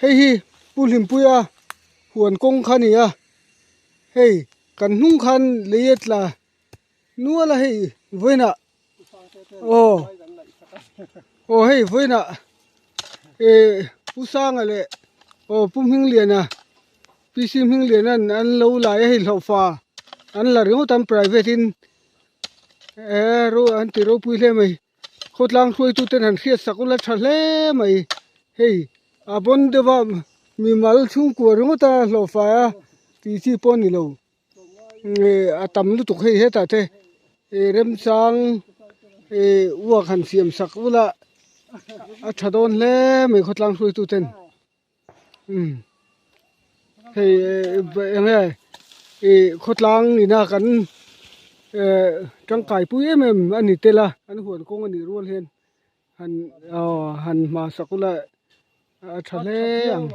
hei hi pulim puya huan kong khania hei kan hnung khan leit la nuala hei voina o hei voina pusang ale pum hing liana pisim hing liana an lo lai hei hlofa an la ringo tam private in ro an ti ro pui hle mai khotlang thloi tu ten han khiat sakula thahle mai hei abon dewa mi mal chung ko ringo ta hlofa ti chi pon ni lo atam lu tuk hei heta te rem sang uwa khan siam sakula a thadon hle mai khotlang thloi tu ten hei enge khotlang ni na kan Chhungkaw pui em ani tela an huan kong ani rual hen han ma sakula thale ang